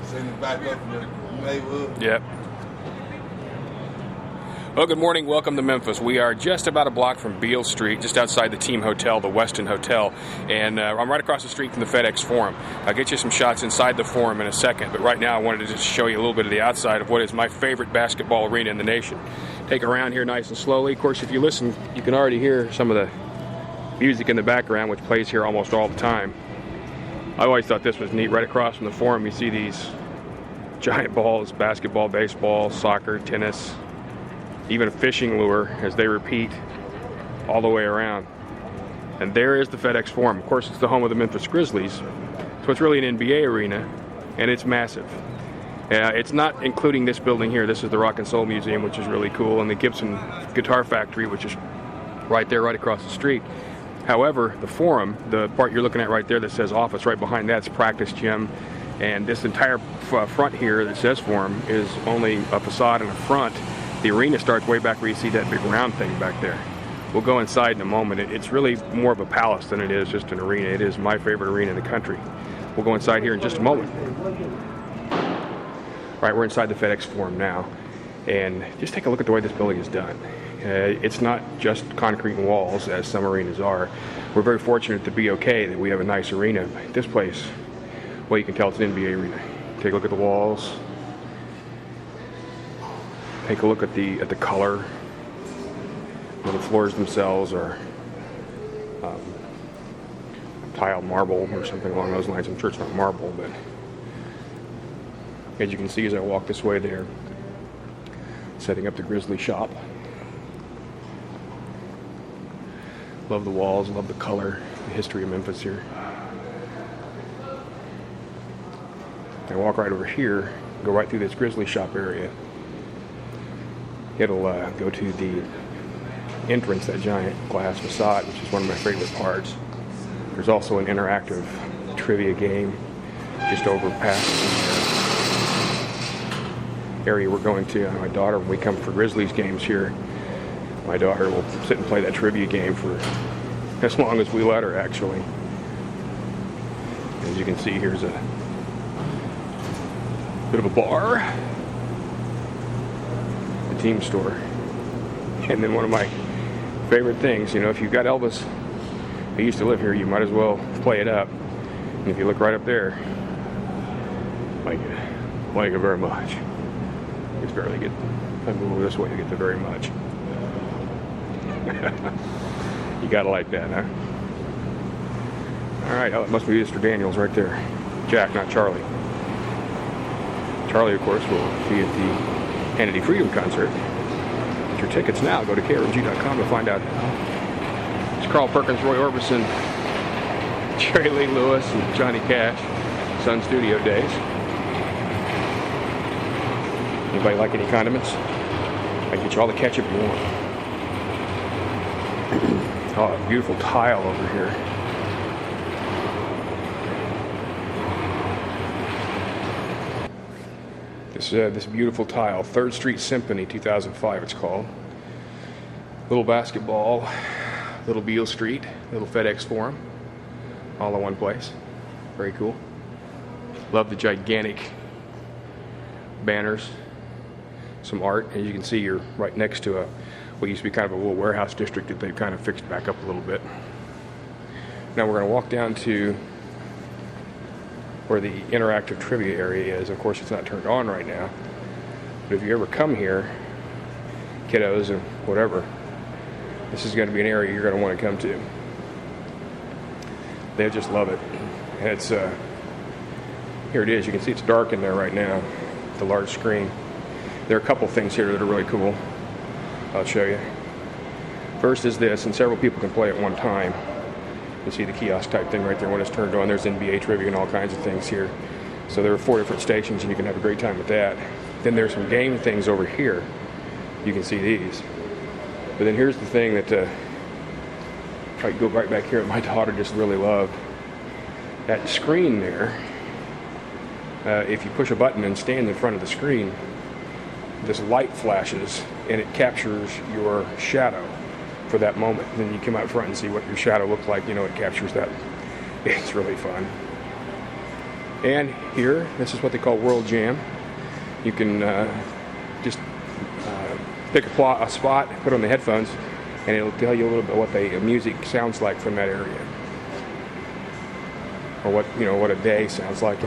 Send it back up in the neighborhood. Yep. Well, good morning. Welcome to Memphis. We are just about a block from Beale Street, just outside the Team Hotel, the Westin Hotel, and I'm right across the street from the FedEx Forum. I'll get you some shots inside the Forum in a second, but right now I wanted to just show you a little bit of the outside of what is my favorite basketball arena in the nation. Take a round here nice and slowly. Of course, if you listen, you can already hear some of the music in the background, which plays here almost all the time. I always thought this was neat. Right across from the Forum, you see these giant balls, basketball, baseball, soccer, tennis, even a fishing lure as they repeat all the way around. And there is the FedEx Forum. Of course, it's the home of the Memphis Grizzlies, so it's really an NBA arena, and it's massive. It's not including this building here. This is the Rock and Soul Museum, which is really cool, and the Gibson Guitar Factory, which is right there, right across the street. However, the Forum, the part you're looking at right there that says office, right behind that's practice gym, and this entire front here that says Forum is only a facade and a front. The arena starts way back where you see that big round thing back there. We'll go inside in a moment. It's really more of a palace than it is just an arena. It is my favorite arena in the country. We'll go inside here in just a moment. All right, we're inside the FedEx Forum now, and just take a look at the way this building is done. It's not just concrete and walls, as some arenas are. We're very fortunate to be okay that we have a nice arena. This place, well, you can tell it's an NBA arena. Take a look at the walls. Take a look at the color. Well, the floors themselves are tile marble or something along those lines. I'm sure it's not marble, but as you can see as I walk this way there, setting up the Grizzly shop. Love the walls, love the color, the history of Memphis here. I walk right over here, go right through this Grizzly shop area. It'll go to the entrance, that giant glass facade, which is one of my favorite parts. There's also an interactive trivia game just over past the area we're going to. My daughter, when we come for Grizzlies games here, my daughter will sit and play that trivia game for as long as we let her, actually. As you can see, here's a bit of a bar. Team store. And then one of my favorite things, you know, if you've got Elvis who used to live here, you might as well play it up. And if you look right up there, like it very much. It's barely good. If I move over this way to get to very much. You gotta like that, huh? Alright, oh, it must be Mr. Daniels right there. Jack, not Charlie. Charlie, of course, will be at the Hannity Freedom concert. Get your tickets now. Go to krng.com to find out. It's Carl Perkins, Roy Orbison, Jerry Lee Lewis, and Johnny Cash. Sun Studio days. Anybody like any condiments? I can get you all the ketchup you want. Oh, beautiful tile over here. This beautiful tile, 3rd Street Symphony 2005 it's called. Little basketball, little Beale Street, little FedEx Forum, all in one place. Very cool. Love the gigantic banners, some art. As you can see, you're right next to what used to be kind of a little warehouse district that they've kind of fixed back up a little bit. Now we're going to walk down to where the interactive trivia area is. Of course, it's not turned on right now, but if you ever come here, kiddos and whatever, this is going to be an area you're going to want to come to. They just love it. And it's here it is. You can see it's dark in there right now, the large screen. There are a couple things here that are really cool. I'll show you. First is this, and several people can play at one time. You see the kiosk type thing right there when it's turned on. There's NBA trivia and all kinds of things here. So there are 4 different stations and you can have a great time with that. Then there's some game things over here. You can see these. But then here's the thing that I go right back here, my daughter just really loved. That screen there, if you push a button and stand in front of the screen, this light flashes and it captures your shadow for that moment. And then you come out front and see what your shadow looks like. You know, it captures that. It's really fun. And here, this is what they call World Jam. You can just pick a spot, put on the headphones, and it'll tell you a little bit what the music sounds like from that area, or what a day sounds like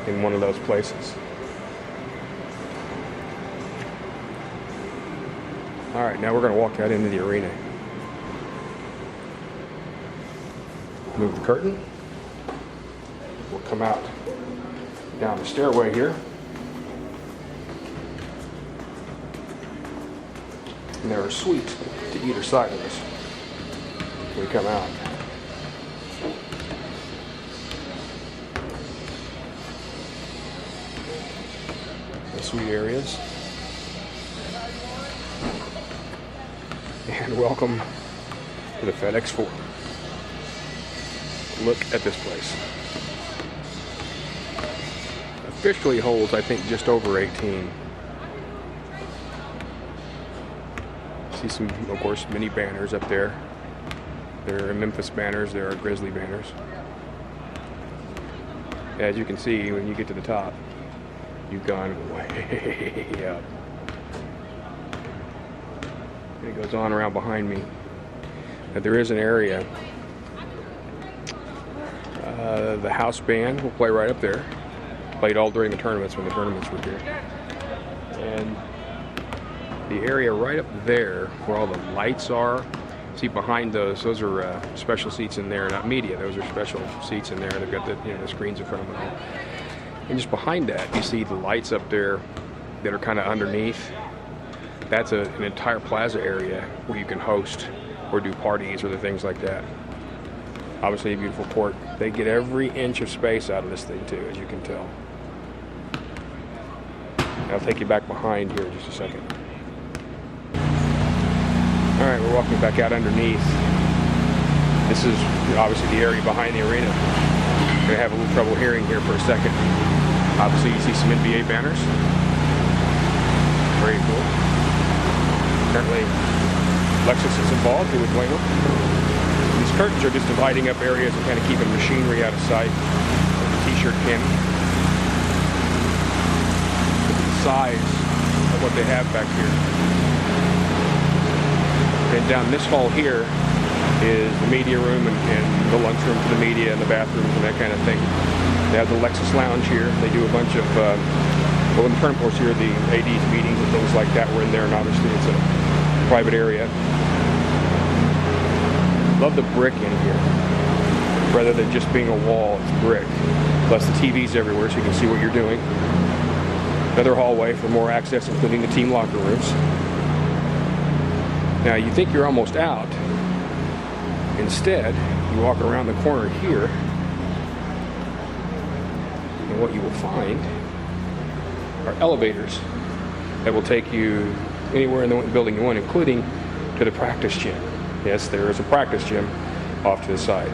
in one of those places. All right, now we're going to walk out into the arena. Move the curtain. We'll come out down the stairway here. And there are suites to either side of us when we come out. The suite areas. And welcome to the FedEx Forum. Look at this place. Officially holds, I think, just over 18. See some, of course, mini banners up there. There are Memphis banners, there are Grizzly banners. As you can see, when you get to the top, you've gone way up. And it goes on around behind me. But there is an area. The house band will play right up there. Played all during the tournaments when the tournaments were here. And the area right up there where all the lights are, see behind those are special seats in there, not media, those are special seats in there. They've got the screens in front of them and all. And just behind that, you see the lights up there that are kind of underneath. That's an entire plaza area where you can host or do parties or the things like that. Obviously a beautiful court. They get every inch of space out of this thing too, as you can tell. I'll take you back behind here in just a second. All right, we're walking back out underneath. This is obviously the area behind the arena. Gonna have a little trouble hearing here for a second. Obviously you see some NBA banners. Very cool. Apparently Lexus is involved, who would blame them. These curtains are just dividing up areas and kind of keeping machinery out of sight. Like the t-shirt cannon. Look at the size of what they have back here. And down this hall here is the media room and the lunchroom for the media and the bathrooms and that kind of thing. They have the Lexus Lounge here. They do a bunch of, well, in the tournament course here, the AD's meetings and things like that were in there, and obviously it's a private area. Love the brick in here. Rather than just being a wall, it's brick. Plus the TVs everywhere so you can see what you're doing. Another hallway for more access, including the team locker rooms. Now you think you're almost out. Instead, you walk around the corner here, and what you will find are elevators that will take you anywhere in the building you want, including to the practice gym. Yes, there is a practice gym off to the side.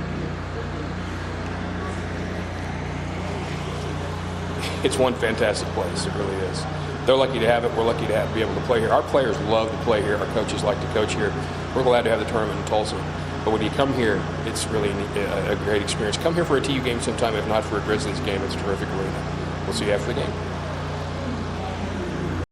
It's one fantastic place, it really is. They're lucky to have it, we're lucky to be able to play here. Our players love to play here, our coaches like to coach here. We're glad to have the tournament in Tulsa. But when you come here, it's really a great experience. Come here for a TU game sometime, if not for a Grizzlies game. It's a terrific arena. We'll see you after the game.